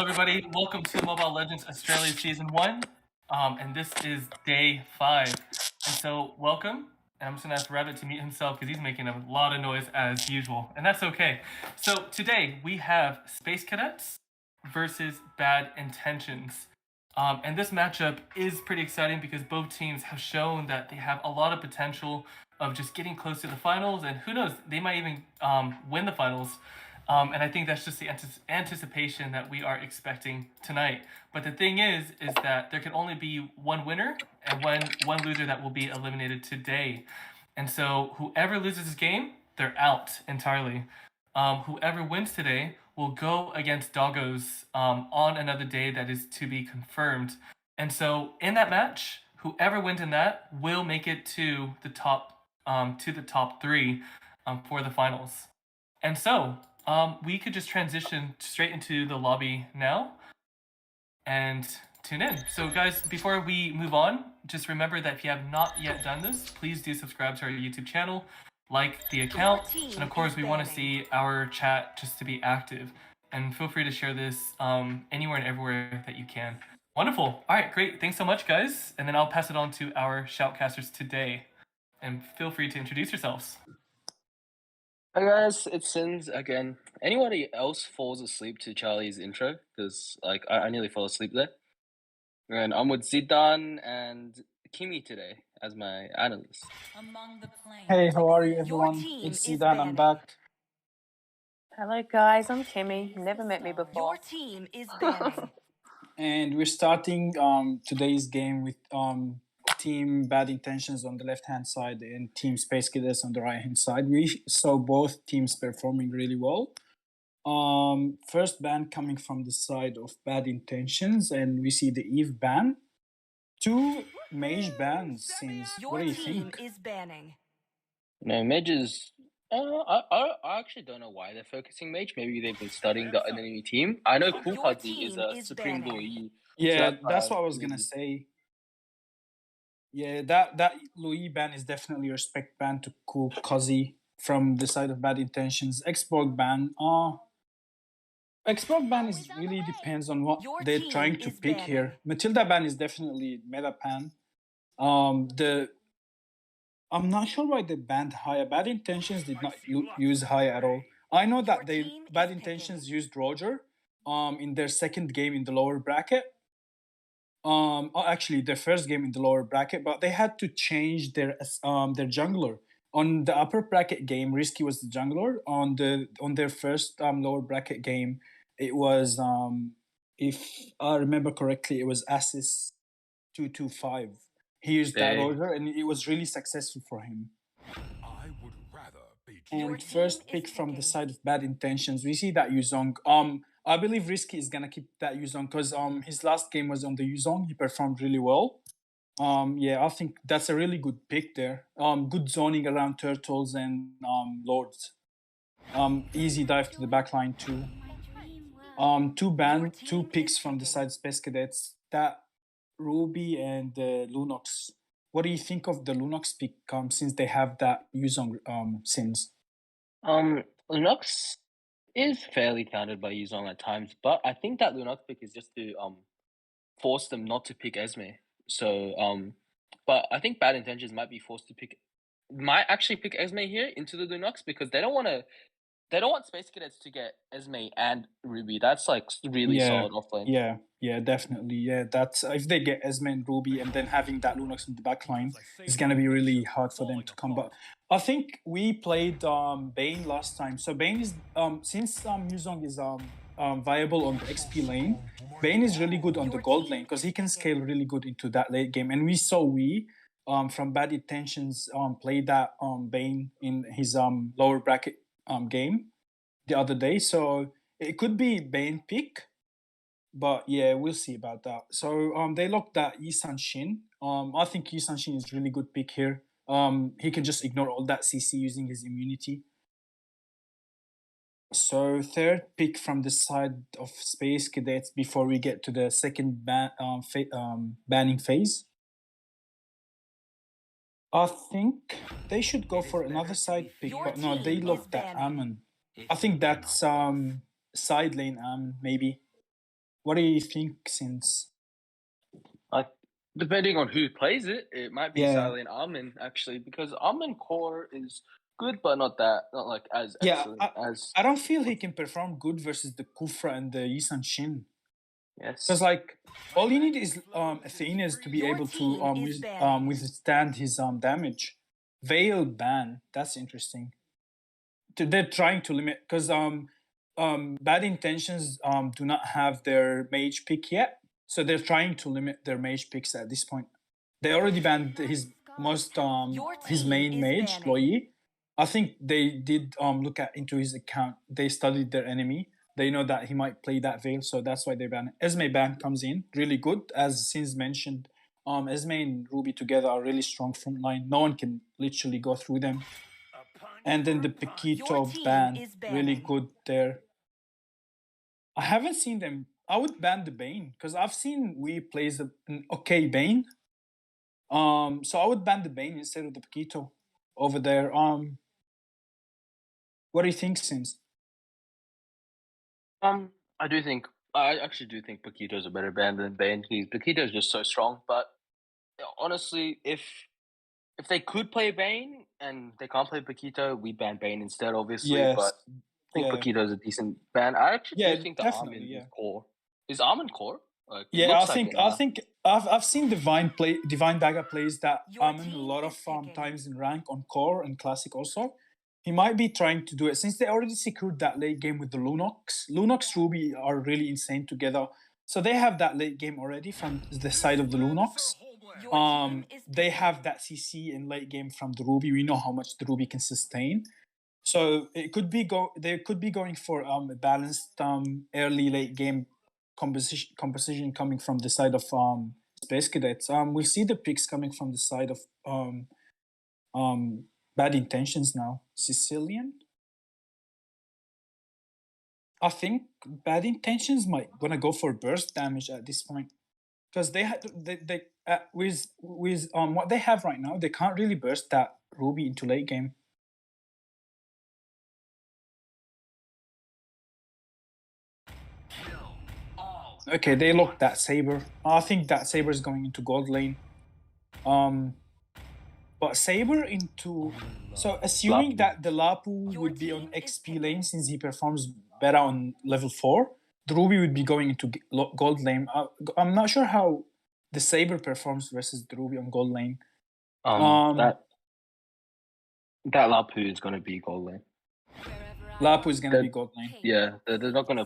Hello, everybody. Welcome to Mobile Legends Australia Season 1. And this is day 5. And so, welcome. And I'm just going to ask Rabbit to mute himself because he's making a lot of noise as usual. And that's okay. So, today we have Space Cadets versus Bad Intentions. And this matchup is pretty exciting because both teams have shown that they have a lot of potential of just getting close to the finals. And who knows, they might even win the finals. And I think that's just the anticipation that we are expecting tonight. But the thing is that there can only be one winner and one loser that will be eliminated today. And so whoever loses this game, they're out entirely. Whoever wins today will go against Doggos on another day that is to be confirmed. And so in that match, whoever wins in that will make it to the top three for the finals. And so we could just transition straight into the lobby now and tune in. So guys, before we move on, just remember that if you have not yet done this, please do subscribe to our YouTube channel, like the account, and of course we want to see our chat just to be active. And feel free to share this anywhere and everywhere that you can. Wonderful. All right, great. Thanks so much, guys. And then I'll pass it on to our shoutcasters today. And feel free to introduce yourselves. Hi guys, it's Sins again. Anybody else falls asleep to Charlie's intro? Because I nearly fell asleep there. And I'm with Zidane and Kimi today as my analyst. Hey, how are you everyone? It's Zidane, I'm back. Hello guys, I'm Kimmy. Never met me before. Your team is banning. And we're starting today's game with Team Bad Intentions on the left-hand side and Team Space Cadets on the right-hand side. We saw both teams performing really well. First ban coming from the side of Bad Intentions, and we see the Eve ban. Two mage bans since. What do you think? Your team is banning. No, Mage is... I actually don't know why they're focusing Mage. Maybe they've been studying the enemy team. I know Kulkazi is a Supreme Louis. Yeah, that's what I was going to say. Yeah, that Louis ban is definitely a respect ban to Cool Kazi from the side of Bad Intentions. Export ban. Export ban is really depends on what they're trying to pick here. Matilda ban is definitely meta ban. I'm not sure why they banned Haya. Bad Intentions did not use Haya at all. I know that Bad Intentions used Roger in their second game in the lower bracket. Actually their first game in the lower bracket, but they had to change their jungler. On the upper bracket game, Risky was the jungler. On their first lower bracket game, it was if I remember correctly, it was Asis 225. He used that Roger, and it was really successful for him. And first pick from the side of Bad Intentions, we see that Yuzong. I believe Risky is gonna keep that Yuzong because his last game was on the Yuzong. He performed really well. Yeah, I think that's a really good pick there. Good zoning around turtles and lords. Easy dive to the backline too. Two picks from the side Space Cadets. That Ruby and Lunox. What do you think of the Lunox pick since they have that Yuzong Sins? Lunox is fairly countered by Yuzong at times, but I think that Lunox pick is just to force them not to pick Esme. So but I think Bad Intentions might actually pick Esme here into the Lunox because they don't want Space Cadets to get Esme and Ruby. That's like really solid offlane. Yeah, definitely. Yeah, that's if they get Esme and Ruby and then having that Lunox in the backline, it's gonna be really hard for them to come back. I think we played Bane last time. So Bane is since Yuzong is viable on the XP lane, Bane is really good on the gold lane because he can scale really good into that late game. And we saw from Bad Intentions play that Bane in his lower bracket game the other day. So it could be Bane pick, but yeah, we'll see about that. So they locked that Yisan Shin. I think Yisan Shin is really good pick here. He can just ignore all that CC using his immunity. So third pick from the side of Space Cadets before we get to the second banning phase. I think they should go for another side pick, but no, they locked that Ammon. I think that's side lane Ammon, maybe. What do you think, since? Depending on who plays it, it might be Yeah. Silent Armin actually, because Armin core is good, but not like as Yeah, excellent as. I don't feel he can perform good versus the Kufra and the Yisan Shin. Yes. Because like all you need is Athena's to be Your able team to is banning. withstand his damage. Veil ban, that's interesting. They're trying to limit, because Bad Intentions do not have their mage pick yet, so they're trying to limit their mage picks at this point. They already banned his most his main is mage, banning. Loi. I think they did look into his account. They studied their enemy. They know that he might play that Veil, so that's why they ban it. Esme ban comes in really good, as Sins mentioned. Esme and Ruby together are really strong front line. No one can literally go through them. And then the Paquito team ban, is really banning. good there. I haven't seen them. I would ban the Bane, because I've seen we plays an okay Bane. So I would ban the Bane instead of the Paquito over there. What do you think, Sims? I actually do think Paquito's a better band than Bane. Paquito's just so strong, but honestly, if they could play Bane and they can't play Paquito, we ban Bane instead, obviously. Yes. But I think Yeah. Paquito's a decent band. I actually Yeah, do think that definitely, Armin yeah. is core. Is Armin core? Like, it Yeah, looks I like it now. think I've seen Divine Bagger plays that Your a team lot is of picking. times in rank on core and classic also. He might be trying to do it since they already secured that late game with the Lunox. Lunox Ruby are really insane together. So they have that late game already from the side of the Lunox. Your team is They picking. have that CC in late game from the Ruby. We know how much the Ruby can sustain. So it could be they could be going for a balanced early late game composition coming from the side of Space Cadets. We'll see the picks coming from the side of Bad Intentions now. Sicilian. I think Bad Intentions might gonna go for burst damage at this point, because they with what they have right now, they can't really burst that Ruby into late game. Okay, they locked that Saber. I think that Saber is going into gold lane. But Saber into... So assuming Lapu. that the Lapu would be on XP lane since he performs better on level 4, the Ruby would be going into gold lane. I'm not sure how the Saber performs versus the Ruby on gold lane. That Lapu is gonna be gold lane. Lapu is gonna be gold lane. Yeah, they're not gonna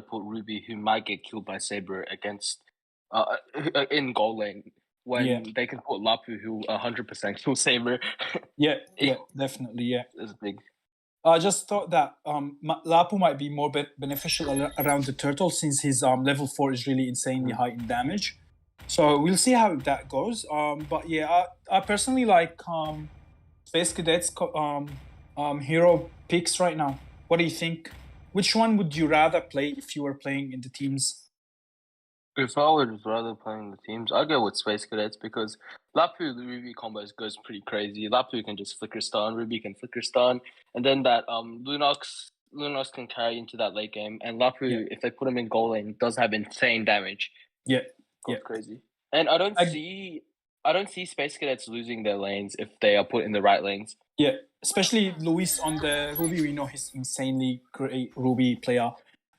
put Ruby, who might get killed by Saber, against in gold lane when they can put Lapu, who 100% kill Saber. Yeah, definitely, yeah. It's big. I just thought that Lapu might be more beneficial around the turtle, since his level 4 is really insanely high in damage. So we'll see how that goes. But yeah, I personally like Space Cadets hero picks right now. What do you think? Which one would you rather play if you were playing in the teams? If I would rather play in the teams, I'd go with Space Cadets, because Lapu Ruby combos goes pretty crazy. Lapu can just flicker stun, Ruby can flicker stun, and then that Lunox can carry into that late game. And Lapu, if they put him in goal lane, does have insane damage. Yeah, goes crazy. And I don't see Space Cadets losing their lanes if they are put in the right lanes. Yeah, especially Luis on the Ruby. We know he's insanely great Ruby player.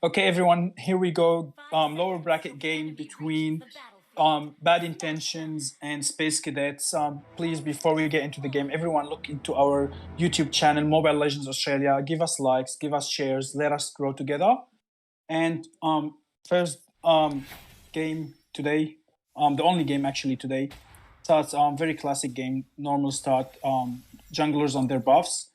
Okay, everyone, here we go. Lower bracket game between Bad Intentions and Space Cadets. Please, before we get into the game, everyone look into our YouTube channel, Mobile Legends Australia. Give us likes, give us shares, let us grow together. And first game today, the only game actually today, starts very classic game, normal start, junglers on their buffs.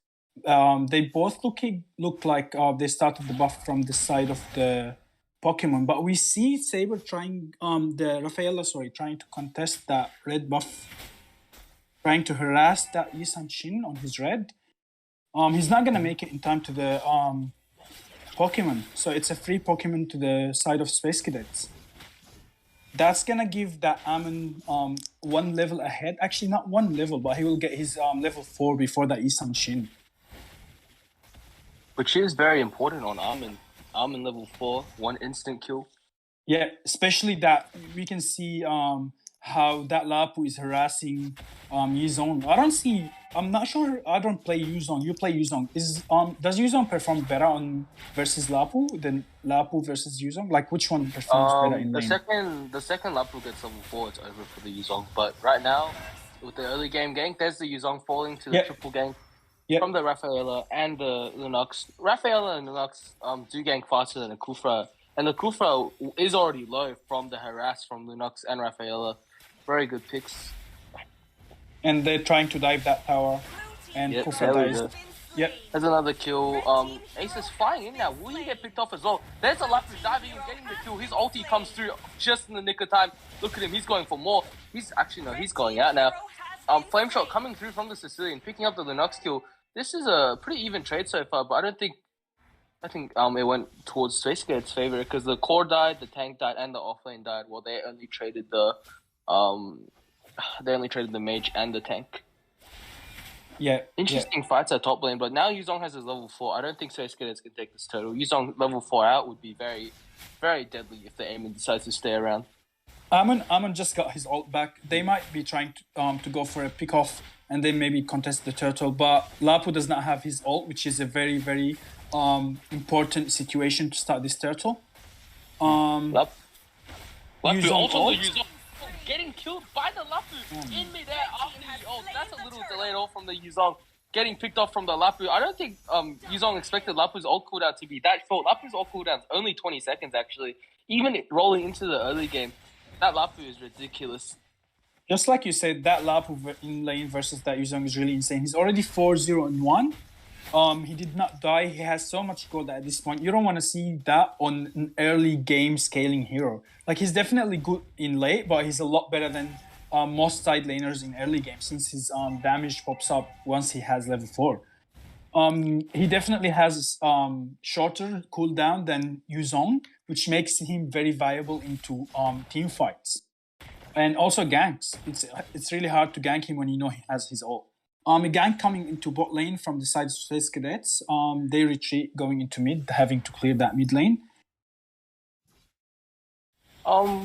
They both look like they started the buff from the side of the Pokemon, but we see Saber trying trying to contest that red buff, trying to harass that Yisan Shin on his red. He's not gonna make it in time to the Pokemon, so it's a free Pokemon to the side of Space Cadets. That's gonna give that Ammon one level ahead. Actually, not one level, but he will get his level 4 before that Yisan Shin. Which is very important on Armin. Armin level 4, 1 instant kill. Yeah, especially that we can see how that Lapu is harassing Yuzong. I'm not sure. I don't play Yuzong. You play Yuzong. Does Yuzong perform better on versus Lapu than Lapu versus Yuzong? Like which one performs better in The lane? second Lapu gets level 4, it's over for the Yuzong. But right now, with the early game gank, there's the Yuzong falling to the Yeah. triple gank Yeah. from the Rafaela and the Lunox. Rafaela and Lunox do gank faster than the Kufra. And the Kufra is already low from the harass from Lunox and Rafaela. Very good picks. And they're trying to dive that tower, and Yep, Kufra there we dies. go. Yep. There's another kill. Ace is flying in now. Will he get picked off as well? There's a Lapu diving and getting the kill. His ulti comes through just in the nick of time. Look at him. He's going for more. He's going out now. Flame shot coming through from the Sicilian, picking up the Lunox kill. This is a pretty even trade so far, but I think it went towards Space Cadets' favor because the core died, the tank died, and the offlane died. Well, they only traded the mage and the tank. Yeah. Interesting fights at top lane, but now Yuzong has his level 4. I don't think Space Cadets can take this turtle. Yuzong level 4 out would be very, very deadly if the Aemon decides to stay around. Amon just got his ult back. They might be trying to go for a pick off and then maybe contest the turtle, but Lapu does not have his ult, which is a very, very important situation to start this turtle. Lapu Yuzong ult. Getting killed by the Lapu in midair after the ult. That's a little delayed ult from the Yuzong. Getting picked off from the Lapu. I don't think Yuzong expected Lapu's ult cooldown to be that short. Lapu's ult cooldown is only 20 seconds actually. Even rolling into the early game, that Lapu is ridiculous. Just like you said, that Lapu in lane versus that Yuzong is really insane. He's already 4-0-1. He did not die. He has so much gold at this point. You don't want to see that on an early game scaling hero. Like, he's definitely good in late, but he's a lot better than most side laners in early game since his damage pops up once he has level 4. He definitely has shorter cooldown than Yuzong, which makes him very viable into team fights. And also ganks. It's really hard to gank him when you know he has his ult. A gank coming into bot lane from the side of Space Cadets. They retreat going into mid, having to clear that mid lane.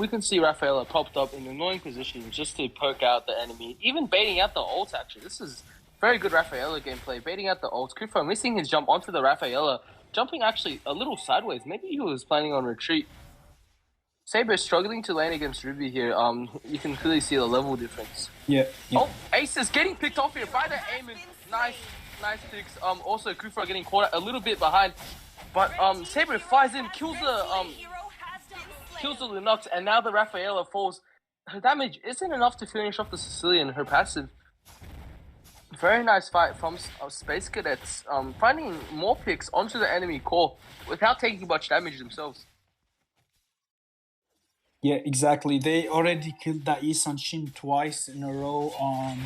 We can see Rafaela popped up in annoying positions just to poke out the enemy, even baiting out the ult actually. This is very good Rafaela gameplay, baiting out the ult. Kufra missing his jump onto the Rafaela, jumping actually a little sideways. Maybe he was planning on retreat. Saber struggling to lane against Ruby here. You can clearly see the level difference. Yeah. Oh, Ace is getting picked off here by the Aemon. Nice picks. Also, Kufra getting caught a little bit behind, but Saber flies in, kills the Lunox, and now the Rafaela falls. Her damage isn't enough to finish off the Sicilian. Her passive. Very nice fight from Space Cadets. Finding more picks onto the enemy core without taking much damage themselves. Yeah, exactly. They already killed that Isan Shin twice in a row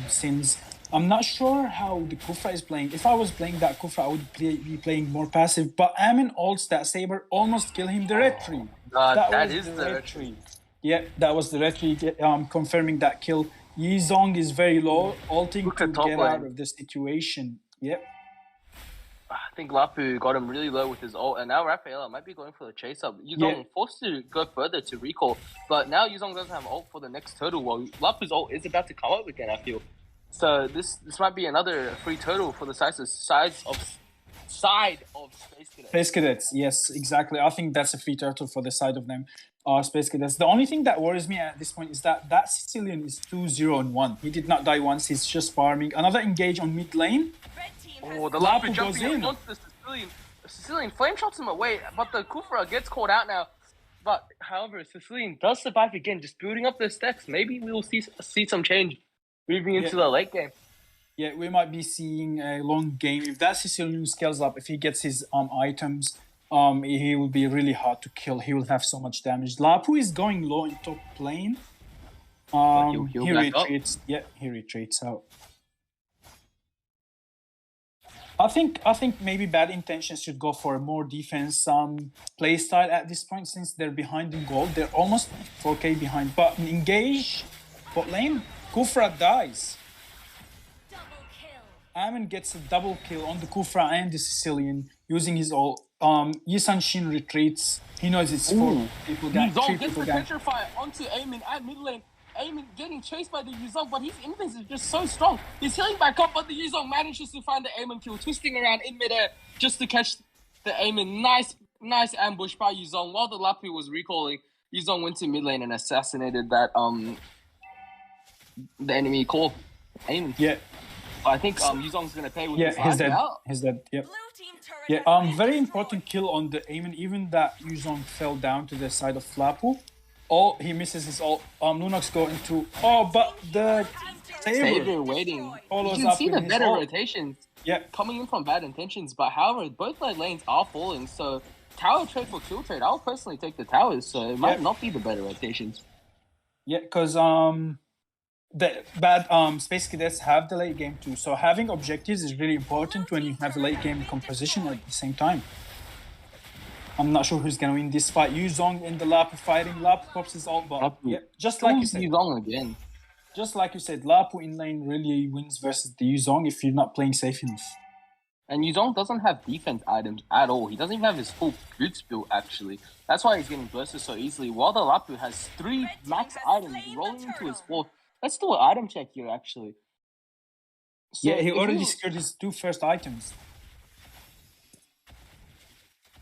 since... I'm not sure how the Kufra is playing. If I was playing that Kufra, I would be playing more passive. But Amin ults that Saber almost kill him. The red tree. That is the red tree. Yeah, that was the red tree confirming that kill. Yizong is very low, ulting to get out of the situation. Yep. I think Lapu got him really low with his ult, and now Rafaela might be going for the chase up. Yuzong forced to go further to recall, but now Yuzong doesn't have ult for the next turtle. Well, Lapu's ult is about to come up again, I feel. So this might be another free turtle for the side of Space Cadets. Space Cadets, yes, exactly. I think that's a free turtle for the side of them. Space Cadets. The only thing that worries me at this point is that Sicilian is 2-0-1. He did not die once. He's just farming. Another engage on mid lane. Oh, the Lapu jumping in onto the Sicilian. The Sicilian flame shots him away, but the Kufra gets caught out now. But however, Sicilian does survive again, just building up the stacks. Maybe we will see some change moving into the late game. Yeah, we might be seeing a long game. If that Sicilian scales up, if he gets his items, he will be really hard to kill. He will have so much damage. Lapu is going low in top lane. He retreats. Yeah, he retreats out. I think maybe Bad Intentions should go for a more defense play style at this point since they're behind in gold. They're almost 4k behind. But engage bot lane, Kufra dies. Amin gets a double kill on the Kufra and the Sicilian using his ult. Yisan Shin retreats. He knows it's 4 people gang, 3 Yuzong gets people the gang. pressure fire onto Eamon at mid lane. Eamon getting chased by the Yuzong, but his influence is just so strong. He's healing back up, but the Yuzong manages to find the Eamon kill, twisting around in midair just to catch the Eamon. Nice ambush by Yuzong. While the Lapu was recalling, Yuzong went to mid lane and assassinated that the enemy core Eamon. Yeah, I think Yuzong's gonna pay with yeah, this he's life dead. now. He's dead. Yep. Blue team turret Yeah, has been very destroyed. important kill on the Eamon. Even that Yuzong fell down to the side of Flapu. He misses his ult. Lunox go into. Oh, but the Saber. Saber waiting. Follows You can up see with the his better ult. rotations Yeah, coming in from bad intentions, but however, both their lanes are falling, so tower trade for kill trade, I'll personally take the towers, so it might Yeah. not be the better rotations. yeah, because the bad Space Cadets have the late game too. So having objectives is really important when you have a late game composition at the same time. I'm not sure who's gonna win this fight. Yuzong in the Lapu fighting. Lapu pops his ult, but Lapu. yeah, just like you Who's said, Yuzong again? Lapu in lane really wins versus the Yuzong if you're not playing safe enough. And Yuzong doesn't have defense items at all. He doesn't even have his full boots built, actually. That's why he's getting bursted so easily, while the Lapu has 3 max items rolling into his 4th. Let's do an item check here, actually. So Yeah, he if already we- secured his 2 first items.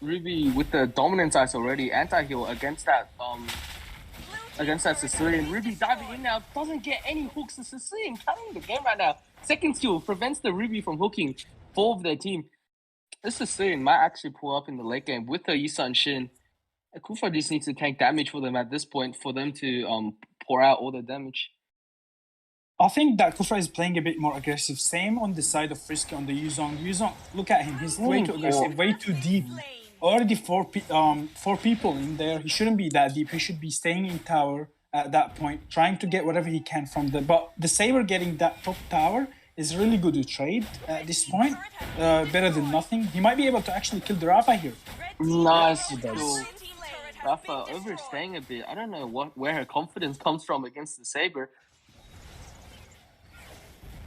Ruby with the dominance ice already, anti-heal against that Sicilian. Ruby diving in now, doesn't get any hooks. The Sicilian carrying the game right now. Second skill prevents the Ruby from hooking 4 of their team. This Sicilian might actually pull up in the late game with the Yisan Shin. Kufa just needs to tank damage for them at this point for them to pour out all the damage. I think that Kufra is playing a bit more aggressive. Same on the side of Frisky on the Yuzong. Yuzong, look at him. He's way too aggressive, way too deep. Already 4 people in there. He shouldn't be that deep. He should be staying in tower at that point, trying to get whatever he can from the. But the Saber getting that top tower is really good to trade at this point. Better than nothing. He might be able to actually kill the Rafa here. Nice He does. kill. Rafa overstaying a bit. I don't know where her confidence comes from against the Saber.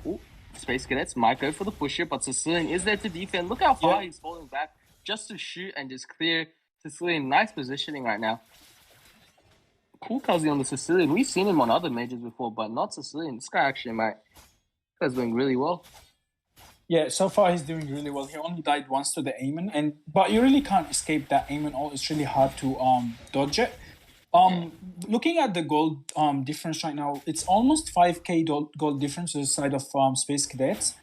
Ooh, Space Cadets might go for the push here, but Sicilian is there to defend. Look how far Yeah. he's falling back just to shoot and just clear. Sicilian, nice positioning right now. Cool Kazi on the Sicilian. We've seen him on other majors before, but not Sicilian. This guy actually is doing really well. Yeah, so far he's doing really well. He only died once to the Aemon, but you really can't escape that Aemon ult. It's really hard to dodge it. Looking at the gold difference right now, it's almost 5k gold difference to the side of Space Cadets.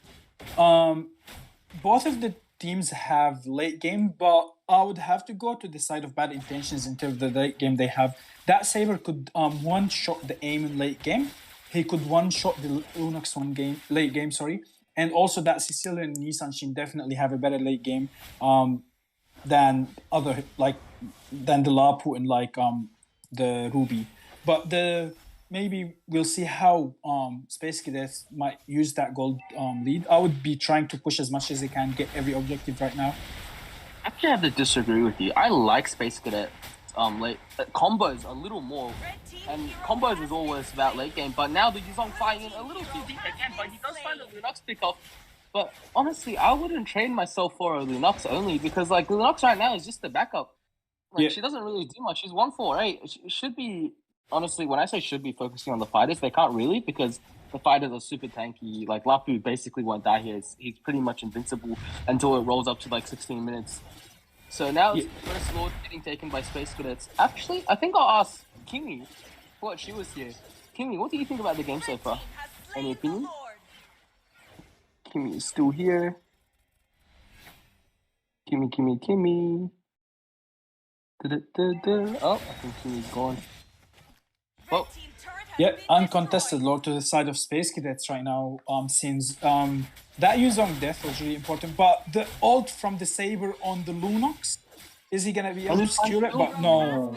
Both of the teams have late game, but I would have to go to the side of bad intentions until the late game they have. That Saber could one-shot the Aemon late game. He could one-shot the Lunox late game, sorry. And also that Sicilian and Nissan Shin definitely have a better late game than the Lapu and the Ruby. But maybe we'll see how Space Cadets might use that gold lead. I would be trying to push as much as they can, get every objective right now. Actually, I have to disagree with you. I like Space Cadet late combos a little more, and combos is always about late game. But now the Yuzong flying in a little too deep again, but he does find the Lunox pick off. But honestly, I wouldn't train myself for a Lunox only because Lunox right now is just the backup. Yeah. She doesn't really do much. She's 148. She should be, honestly, when I say should be focusing on the fighters, they can't really because the fighters are super tanky. Like Lapu basically won't die here. He's pretty much invincible until it rolls up to 16 minutes. So now it's First Lord getting taken by Space Cadets. Actually, I think I'll ask Kimmy what she was here. Kimmy, what do you think about the game so far? Any opinion? Kimmy is still here. Kimmy. Oh, I think Kimmy's gone. Well, Yeah, uncontested Lord to the side of Space Cadets right now. Since that Yuzong death was really important, but the ult from the Saber on the Lunox, is he gonna be able to secure it? But no,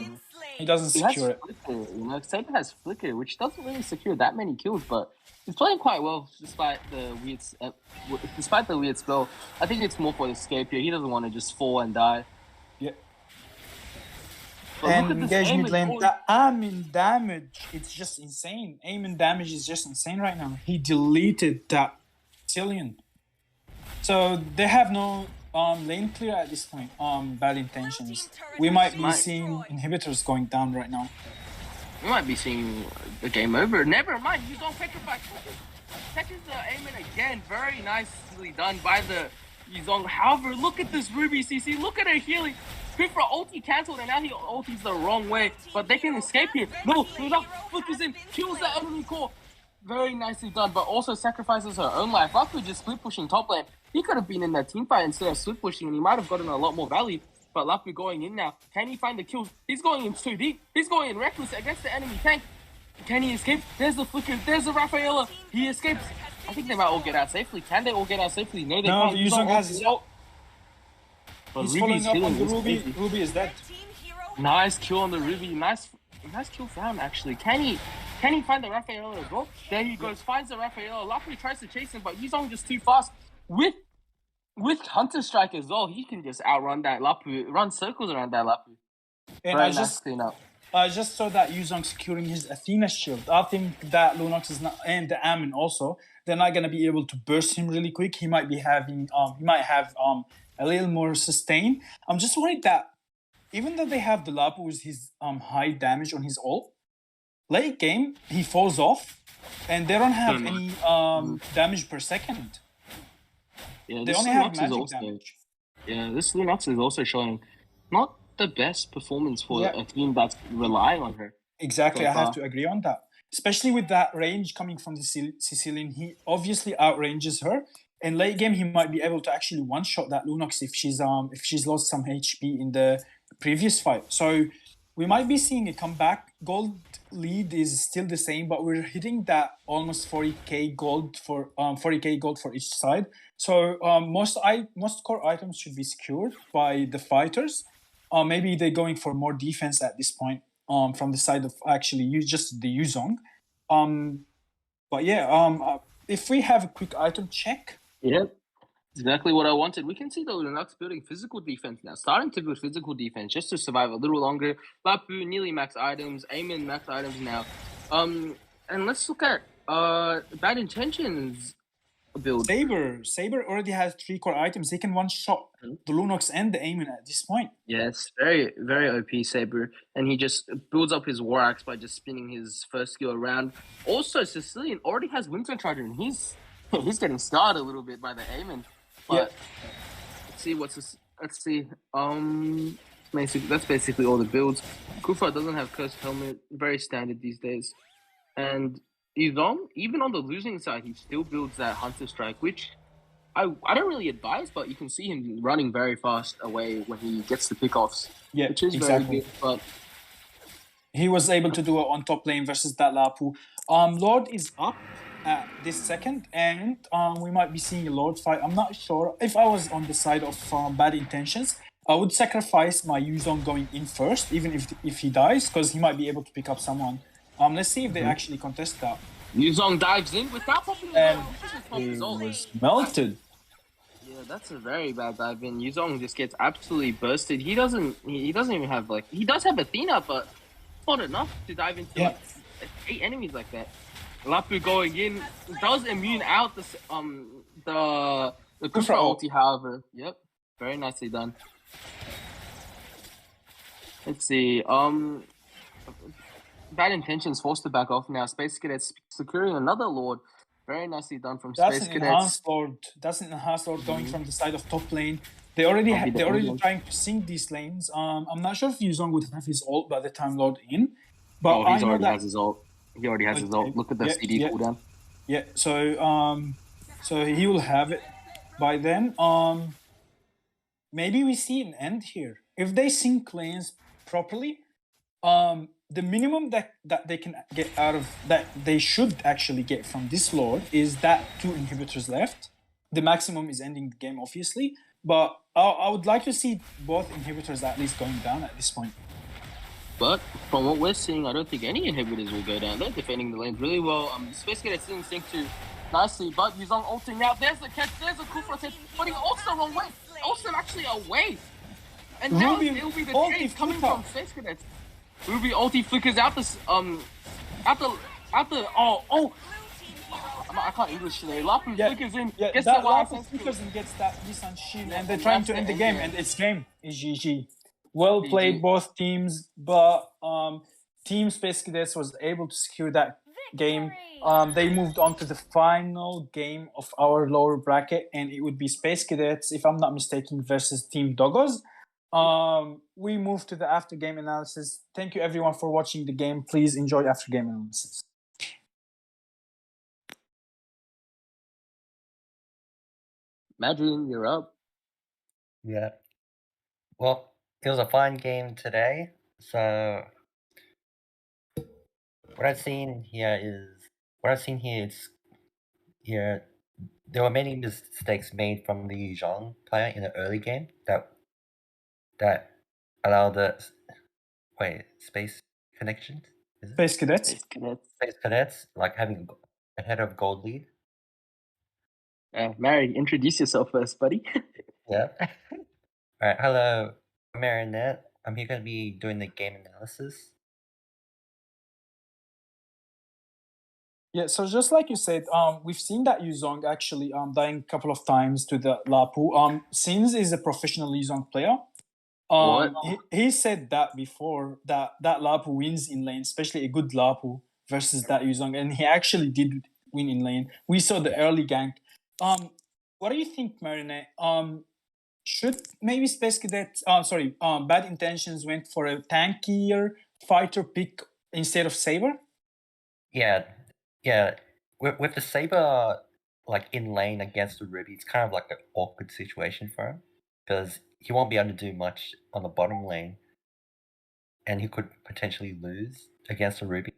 he doesn't he has secure it. Flicker. Saber has Flicker, which doesn't really secure that many kills, but he's playing quite well despite the weird spell. I think it's more for escape here. He doesn't want to just fall and die. Yeah. But And look at this engage aim mid lane. and The Aemon damage, it's just insane. Aemon damage is just insane right now. He deleted that Cillian. So they have no lane clear at this point. Bad intentions. We might be seeing inhibitors going down right now. We might be seeing the game over. Never mind. You don't petrify. Catches the aiming again. Very nicely done by the Yuzong. However, look at this Ruby CC. Look at her healing. Kufra ulti cancelled and now he ultis the wrong way. But they can escape here. No, flickers in. Kills the enemy core. Very nicely done, but also sacrifices her own life. Lapu just split pushing top lane. He could have been in that team fight instead of split pushing and he might have gotten a lot more value. But Lapu going in now. Can he find the kills? He's going in too deep. He's going in reckless against the enemy tank. Can he escape? There's the flicker. There's the Rafaela. He escapes. I think they might all get out safely. Can they all get out safely? No, they can't. The Yuzong has his ult. But He's Ruby's following up on healing the is Ruby. crazy. Ruby is dead. Nice kill on the Ruby. Nice kill found actually. Can he find the Rafaela as well? There he goes. Finds the Rafaela. Lapu tries to chase him, but Yuzong just too fast. With Hunter Strike as well, he can just outrun that Lapu, run circles around that Lapu. And Very nice cleanup. I just saw that Yuzong securing his Athena shield. I think that Lunox is not, and the Amin also, they're not gonna be able to burst him really quick. He might be having, he might have a little more sustain. I'm just worried that even though they have the Lapu with his high damage on his ult, late game he falls off, and they don't have any damage per second. Yeah, They this only have Lunox is magic also. damage. Yeah, this Lunox is also showing not the best performance for a team that's relying on her. Exactly, So I have far. to agree on that. Especially with that range coming from the Sicilian, he obviously outranges her. And late game, he might be able to actually one-shot that Lunox if she's lost some HP in the previous fight. So we might be seeing a comeback. Gold lead is still the same, but we're hitting that almost 40k gold for 40k gold for each side. So most core items should be secured by the fighters. Maybe they're going for more defense at this point from the side of actually just the Yuzong. But yeah, if we have a quick item check. Yeah, exactly what I wanted. We can see the Lunox building physical defense now, starting to build physical defense just to survive a little longer. Lapu nearly max items, Aiming max items now. And let's look at Bad Intentions build. Saber already has 3 core items. They can one-shot the Lunox and the Aiming at this point. Yes, very, very OP Saber. And he just builds up his War Axe by just spinning his first skill around. Also, Sicilian already has Winter Charger, and he's getting scarred a little bit by the Aiming. But let's see let's see. That's basically all the builds. Kufa doesn't have Cursed Helmet, very standard these days. And Yuzong, even on the losing side, he still builds that Hunter Strike, which I don't really advise, but you can see him running very fast away when he gets the pickoffs. Yeah, which is exactly. very good. But he was able to do it on top lane versus that Lapu. Lord is up at this second, and we might be seeing a Lord fight. I'm not sure. If I was on the side of Bad Intentions, I would sacrifice my Yuzong going in first, even if he dies, because he might be able to pick up someone. Let's see if they actually contest that. Yuzong dives in without popping his ult. He was melted. Yeah, that's a very bad dive in. Yuzong just gets absolutely bursted. He doesn't even have he does have Athena, but not enough to dive into 8 enemies like that. Lapu going in does immune out the Kufra ulti, however. Yep, very nicely done. Let's see. Bad Intentions forced to back off now. Space Cadets securing another Lord. Very nicely done from Space Cadets. That's an enhanced Lord going from the side of top lane. They're already trying to sync these lanes. I'm not sure if Yuzong would have his ult by the time Lord in. But he already has his ult. He already has his ult. Look at the CD cooldown. Yeah, so he will have it by then. Maybe we see an end here. If they sync lanes properly, the minimum that they can get out of that they should actually get from this Lord is that 2 inhibitors left. The maximum is ending the game, obviously, but I would like to see both inhibitors at least going down at this point. But from what we're seeing, I don't think any inhibitors will go down. They're defending the lanes really well. Space Cadets didn't sync too nicely, but Yuzong ulting out. There's the catch. There's a Kufra catch, but he ults the wrong way. Ults him actually away. And now Ruby it'll be the ulti chase coming flicker. from Space Cadets. Ruby ulti flickers out this I can't English today. Lapu Yeah, flickers in, yeah, gets that the Y Lapu flickers and gets that Nissan Shin, Yeah, and they're and trying that's to the end the end game, game. and it's game. It's GG. Well GG. played, both teams, but Team Space Cadets was able to secure that game. They moved on to the final game of our lower bracket, and it would be Space Cadets, if I'm not mistaken, versus Team Doggos. We move to the after game analysis. Thank you everyone for watching the game. Please enjoy after game analysis. Madrin, you're up. Yeah. Well, it was a fun game today. So what I've seen here is there were many mistakes made from the Yuzhong player in the early game that allowed the space connections. Is it? Space Cadets. Space Cadets. Space cadets like having a head of gold lead. Mary, introduce yourself first, buddy. Yeah. All right. Hello, I'm Marinette. I'm here going to be doing the game analysis. Yeah, so just like you said, we've seen that Yuzong actually dying a couple of times to the Lapu. Sins is a professional Yuzong player. What? He said that before that Lapu wins in lane, especially a good Lapu versus that Yuzong, and he actually did win in lane. We saw the early gank. What do you think, Marinette? Should maybe Space Cadet, Bad Intentions went for a tankier fighter pick instead of Saber? Yeah. With the Saber like in lane against the Ruby, it's kind of like an awkward situation for him because he won't be able to do much on the bottom lane, and he could potentially lose against the Ruby.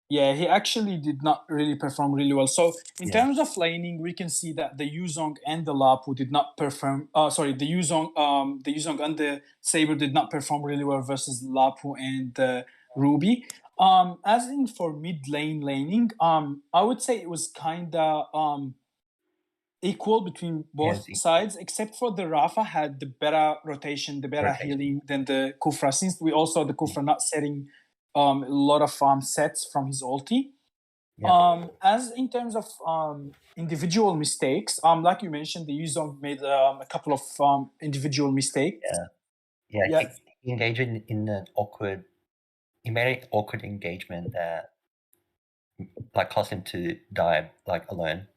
Yeah, he actually did not really perform really well. So in Yeah. terms of laning, we can see that the Yuzong and the Lapu did not perform. The Yuzong and the Saber did not perform really well versus Lapu and Ruby. As in for mid lane laning, I would say it was kinda equal between both Yes, sides, except for the Rafa had the better rotation, the better healing than the Kufra. Since we also saw the Kufra not setting a lot of sets from his ulti. Yeah. As in terms of individual mistakes, like you mentioned, the Yuzong made a couple of individual mistakes. Yeah. He engaged in an awkward. He made an awkward engagement that like caused him to die like alone.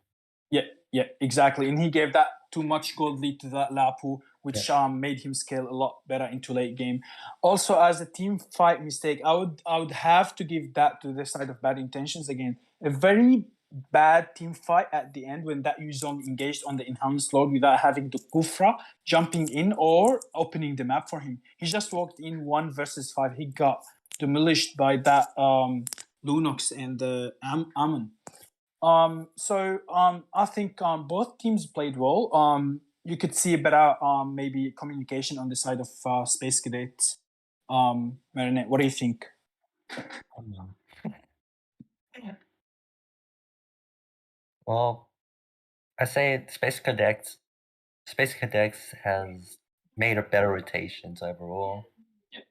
Yeah, exactly. And he gave that too much gold lead to that Lapu, which made him scale a lot better into late game. Also, as a team fight mistake, I would have to give that to the side of Bad Intentions again. A very bad team fight at the end when that Yuzong engaged on the enhanced load without having the Kufra jumping in or opening the map for him. He just walked in 1 versus 5. He got demolished by that Lunox and Amon. I think both teams played well. You could see a better maybe communication on the side of Space Cadets. Marinette, what do you think? Well, I say Space Cadets has made a better rotations overall. Yeah.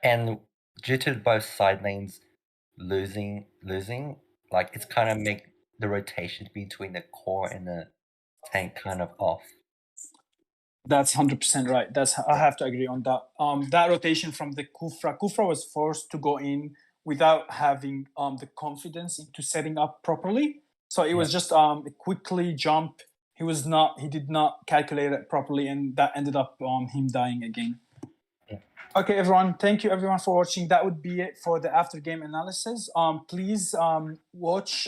And due to both side lanes losing, like it's kind of make the rotation between the core and the tank kind of off. That's 100% right. I have to agree on that. That rotation from the Kufra was forced to go in without having the confidence into setting up properly. So it was just a quickly jump. He did not calculate it properly, and that ended up him dying again. Yeah. Okay, everyone. Thank you, everyone, for watching. That would be it for the after game analysis. Please watch.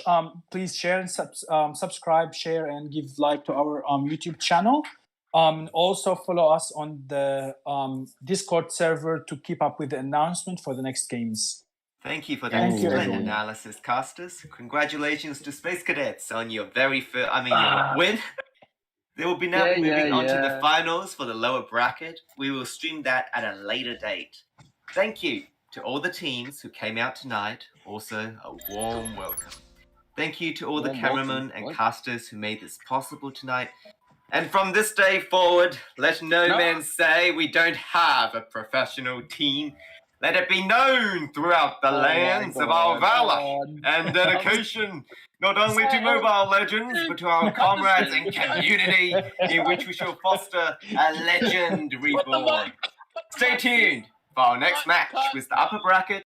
Please share and subscribe, share, and give like to our YouTube channel. Also follow us on the Discord server to keep up with the announcement for the next games. Thank you for that Thank you, splendid everyone. analysis, casters. Congratulations to Space Cadets on your very first, your win. They will be now moving on to the finals for the lower bracket. We will stream that at a later date. Thank you to all the teams who came out tonight. Also, a warm welcome. Thank you to all the cameramen and casters who made this possible tonight. And from this day forward, let no man say we don't have a professional team. Let it be known throughout the lands of our valor and dedication, not only to Mobile Legends, but to our comrades and community, in which we shall foster a legend reborn. Stay tuned for our next match with the upper bracket